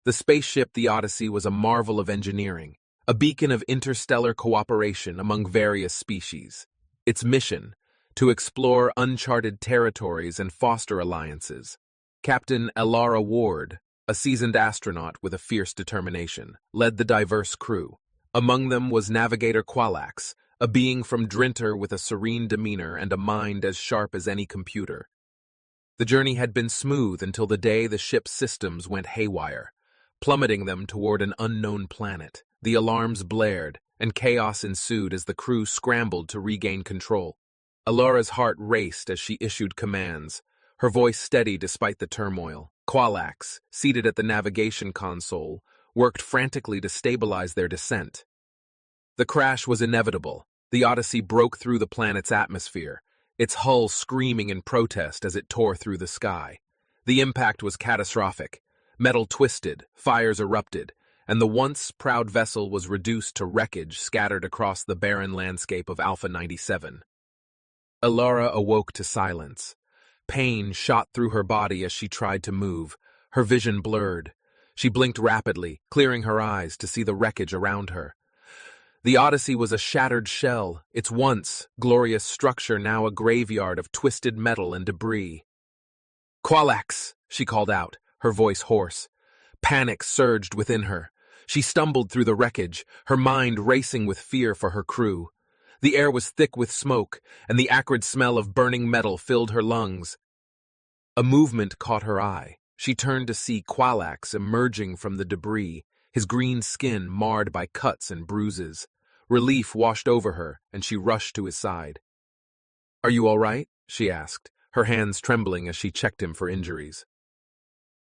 The spaceship the Odyssey was a marvel of engineering, a beacon of interstellar cooperation among various species. Its mission, to explore uncharted territories and foster alliances. Captain Elara Ward, a seasoned astronaut with a fierce determination, led the diverse crew. Among them was Navigator Qualax, a being from Drinter with a serene demeanor and a mind as sharp as any computer. The journey had been smooth until the day the ship's systems went haywire, plummeting them toward an unknown planet. The alarms blared, and chaos ensued as the crew scrambled to regain control. Alara's heart raced as she issued commands, her voice steady despite the turmoil. Qualax, seated at the navigation console, worked frantically to stabilize their descent. The crash was inevitable. The Odyssey broke through the planet's atmosphere, its hull screaming in protest as it tore through the sky. The impact was catastrophic. Metal twisted, fires erupted, and the once proud vessel was reduced to wreckage scattered across the barren landscape of Alpha 97. Elara awoke to silence. Pain shot through her body as she tried to move, her vision blurred. She blinked rapidly, clearing her eyes to see the wreckage around her. The Odyssey was a shattered shell, its once glorious structure now a graveyard of twisted metal and debris. "Qualax!" she called out, her voice hoarse. Panic surged within her. She stumbled through the wreckage, her mind racing with fear for her crew. The air was thick with smoke, and the acrid smell of burning metal filled her lungs. A movement caught her eye. She turned to see Qualax emerging from the debris, his green skin marred by cuts and bruises. Relief washed over her, and she rushed to his side. "Are you all right?" she asked, her hands trembling as she checked him for injuries.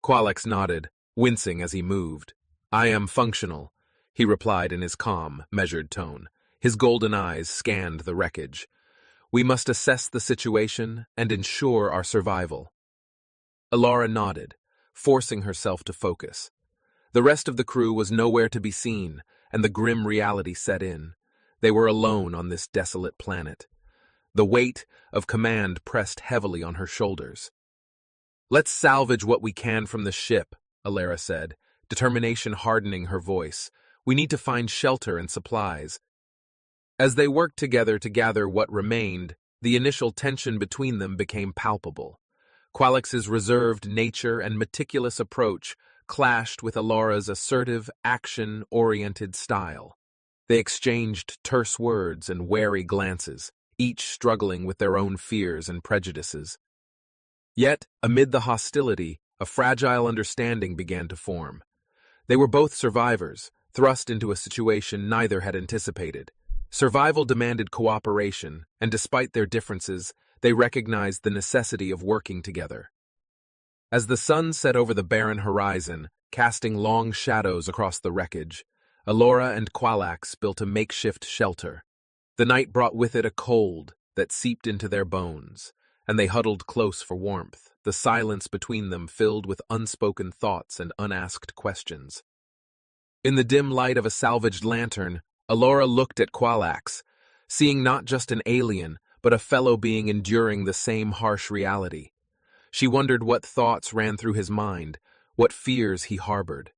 Qualax nodded, wincing as he moved. "I am functional," he replied in his calm, measured tone. His golden eyes scanned the wreckage. "We must assess the situation and ensure our survival." Elara nodded, forcing herself to focus. The rest of the crew was nowhere to be seen, and the grim reality set in. They were alone on this desolate planet. The weight of command pressed heavily on her shoulders. "Let's salvage what we can from the ship," Elara said, determination hardening her voice. "We need to find shelter and supplies." As they worked together to gather what remained, the initial tension between them became palpable. Qualax's reserved nature and meticulous approach clashed with Elara's assertive, action-oriented style. They exchanged terse words and wary glances, each struggling with their own fears and prejudices. Yet, amid the hostility, a fragile understanding began to form. They were both survivors, thrust into a situation neither had anticipated. Survival demanded cooperation, and despite their differences, they recognized the necessity of working together. As the sun set over the barren horizon, casting long shadows across the wreckage, Elara and Qualax built a makeshift shelter. The night brought with it a cold that seeped into their bones, and they huddled close for warmth, the silence between them filled with unspoken thoughts and unasked questions. In the dim light of a salvaged lantern, Elara looked at Qualax, seeing not just an alien, but a fellow being enduring the same harsh reality. She wondered what thoughts ran through his mind, what fears he harbored.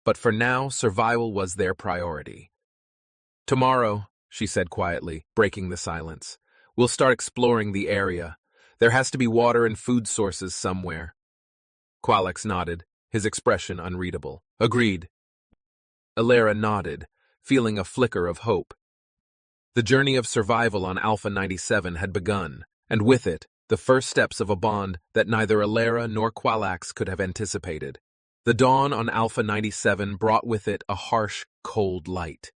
But for now, survival was their priority. "Tomorrow," she said quietly, breaking the silence, "we'll start exploring the area. There has to be water and food sources somewhere." Qualax nodded, his expression unreadable. "Agreed." Elara nodded, feeling a flicker of hope. The journey of survival on Alpha 97 had begun, and with it, the first steps of a bond that neither Elara nor Qualax could have anticipated. The dawn on Alpha 97 brought with it a harsh, cold light.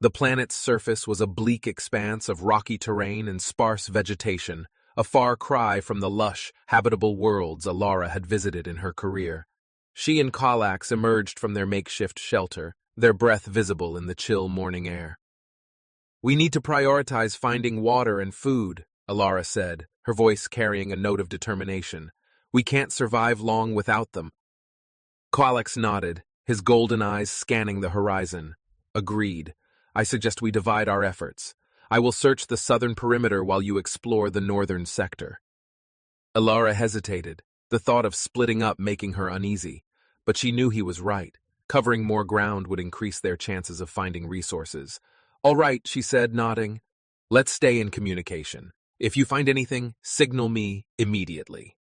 The planet's surface was a bleak expanse of rocky terrain and sparse vegetation, a far cry from the lush, habitable worlds Elara had visited in her career. She and Qualax emerged from their makeshift shelter, their breath visible in the chill morning air. "We need to prioritize finding water and food," Elara said, her voice carrying a note of determination. "We can't survive long without them." Qualax nodded, his golden eyes scanning the horizon. "Agreed. I suggest we divide our efforts. I will search the southern perimeter while you explore the northern sector." Elara hesitated, the thought of splitting up making her uneasy, but she knew he was right. Covering more ground would increase their chances of finding resources. "All right," she said, nodding. "Let's stay in communication. If you find anything, signal me immediately."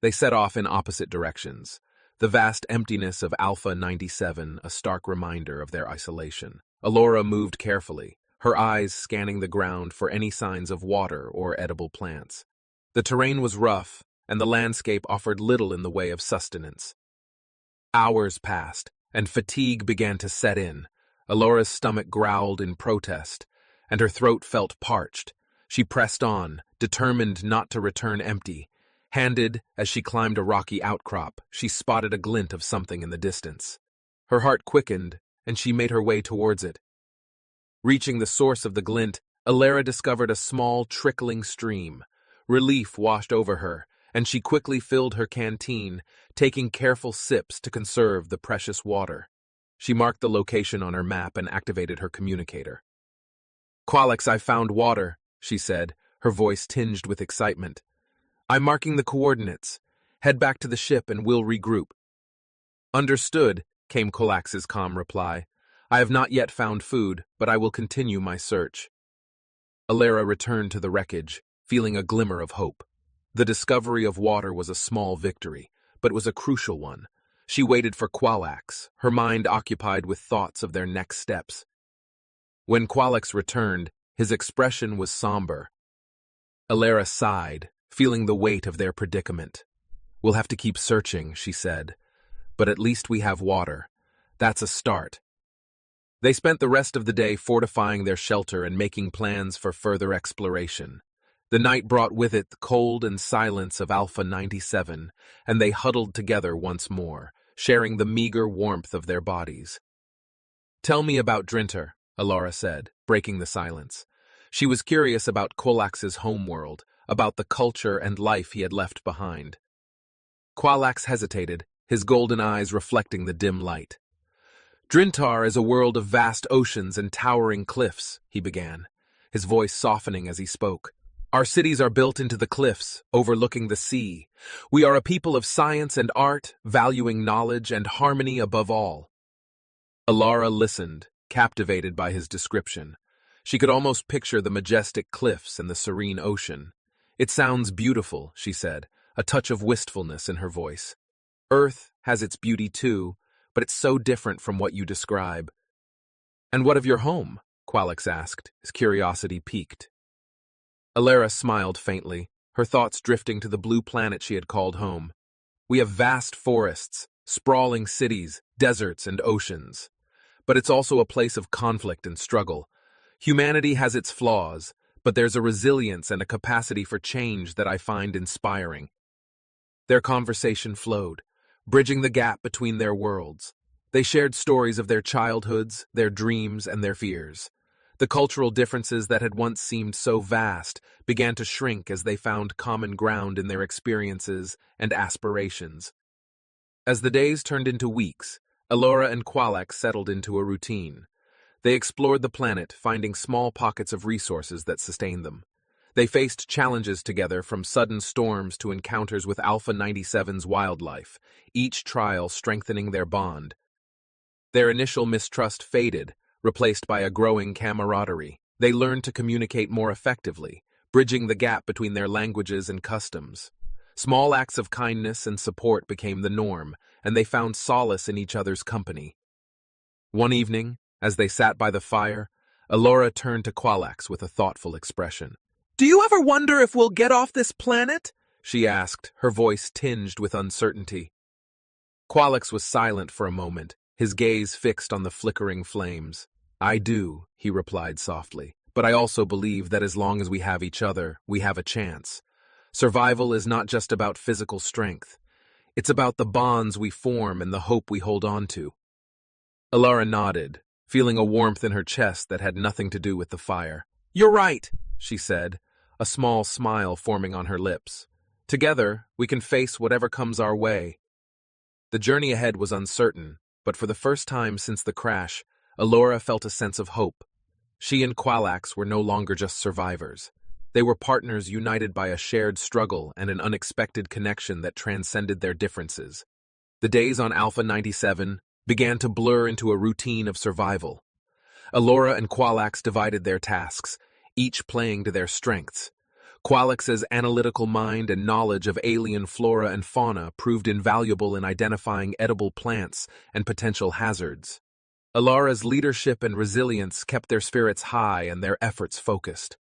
They set off in opposite directions. The vast emptiness of Alpha 97, a stark reminder of their isolation. Alora moved carefully, her eyes scanning the ground for any signs of water or edible plants. The terrain was rough, and the landscape offered little in the way of sustenance. Hours passed, and fatigue began to set in. Alora's stomach growled in protest, and her throat felt parched. She pressed on, determined not to return empty. Handed, as she climbed a rocky outcrop, she spotted a glint of something in the distance. Her heart quickened, and she made her way towards it. Reaching the source of the glint, Alara discovered a small, trickling stream. Relief washed over her, and she quickly filled her canteen, taking careful sips to conserve the precious water. She marked the location on her map and activated her communicator. "Qualix, I found water," she said, her voice tinged with excitement. "I'm marking the coordinates. Head back to the ship and we'll regroup." "Understood," came Qualax's calm reply. "I have not yet found food, but I will continue my search." Alara returned to the wreckage, feeling a glimmer of hope. The discovery of water was a small victory, but was a crucial one. She waited for Qualax, her mind occupied with thoughts of their next steps. When Qualax returned, his expression was somber. Alara sighed, feeling the weight of their predicament. "We'll have to keep searching," she said. "But at least we have water. That's a start." They spent the rest of the day fortifying their shelter and making plans for further exploration. The night brought with it the cold and silence of Alpha 97, and they huddled together once more, sharing the meager warmth of their bodies. "Tell me about Drinter," Alara said, breaking the silence. She was curious about Qualax's homeworld, about the culture and life he had left behind. Qualax hesitated, his golden eyes reflecting the dim light. "Drintar is a world of vast oceans and towering cliffs," he began, his voice softening as he spoke. "Our cities are built into the cliffs, overlooking the sea. We are a people of science and art, valuing knowledge and harmony above all." Alara listened, captivated by his description. She could almost picture the majestic cliffs and the serene ocean. "It sounds beautiful," she said, a touch of wistfulness in her voice. "Earth has its beauty too, but it's so different from what you describe." "And what of your home?" Qualax asked, his curiosity piqued. Alara smiled faintly, her thoughts drifting to the blue planet she had called home. "We have vast forests, sprawling cities, deserts, and oceans. But it's also a place of conflict and struggle. Humanity has its flaws, but there's a resilience and a capacity for change that I find inspiring." Their conversation flowed, bridging the gap between their worlds. They shared stories of their childhoods, their dreams, and their fears. The cultural differences that had once seemed so vast began to shrink as they found common ground in their experiences and aspirations. As the days turned into weeks, Alora and Qualax settled into a routine. They explored the planet, finding small pockets of resources that sustained them. They faced challenges together, from sudden storms to encounters with Alpha 97's wildlife, each trial strengthening their bond. Their initial mistrust faded, replaced by a growing camaraderie. They learned to communicate more effectively, bridging the gap between their languages and customs. Small acts of kindness and support became the norm, and they found solace in each other's company. One evening, as they sat by the fire, Alora turned to Qualax with a thoughtful expression. "Do you ever wonder if we'll get off this planet?" she asked, her voice tinged with uncertainty. Qualax was silent for a moment, his gaze fixed on the flickering flames. "I do," he replied softly, "but I also believe that as long as we have each other, we have a chance. Survival is not just about physical strength. It's about the bonds we form and the hope we hold on to." Alara nodded, feeling a warmth in her chest that had nothing to do with the fire. "You're right," she said, a small smile forming on her lips. "Together, we can face whatever comes our way." The journey ahead was uncertain, but for the first time since the crash, Alora felt a sense of hope. She and Qualax were no longer just survivors. They were partners united by a shared struggle and an unexpected connection that transcended their differences. The days on Alpha 97, began to blur into a routine of survival. Alora and Qualax divided their tasks, each playing to their strengths. Qualax's analytical mind and knowledge of alien flora and fauna proved invaluable in identifying edible plants and potential hazards. Alora's leadership and resilience kept their spirits high and their efforts focused.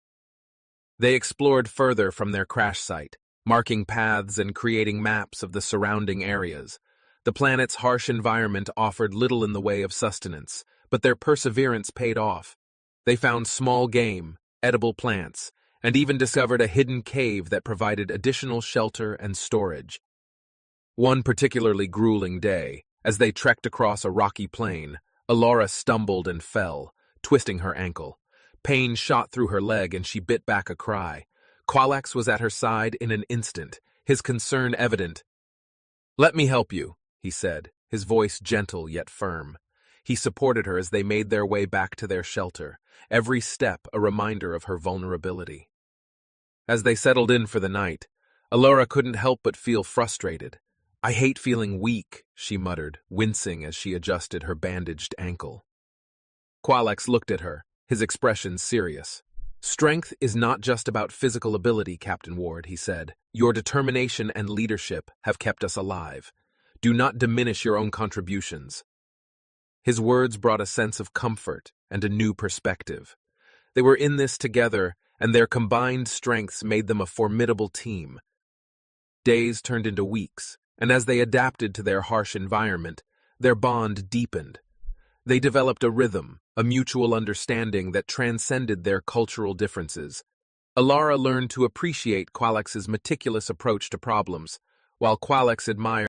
They explored further from their crash site, marking paths and creating maps of the surrounding areas. The planet's harsh environment offered little in the way of sustenance, but their perseverance paid off. They found small game, edible plants, and even discovered a hidden cave that provided additional shelter and storage. One particularly grueling day, as they trekked across a rocky plain, Alora stumbled and fell, twisting her ankle. Pain shot through her leg and she bit back a cry. Qualax was at her side in an instant, his concern evident. "Let me help you," he said, his voice gentle yet firm. He supported her as they made their way back to their shelter, every step a reminder of her vulnerability. As they settled in for the night, Alora couldn't help but feel frustrated. "I hate feeling weak," she muttered, wincing as she adjusted her bandaged ankle. Qualax looked at her, his expression serious. "Strength is not just about physical ability, Captain Ward," he said. "Your determination and leadership have kept us alive. Do not diminish your own contributions." His words brought a sense of comfort and a new perspective. They were in this together, and their combined strengths made them a formidable team. Days turned into weeks, and as they adapted to their harsh environment, their bond deepened. They developed a rhythm, a mutual understanding that transcended their cultural differences. Alara learned to appreciate Qualax's meticulous approach to problems, while Qualax admired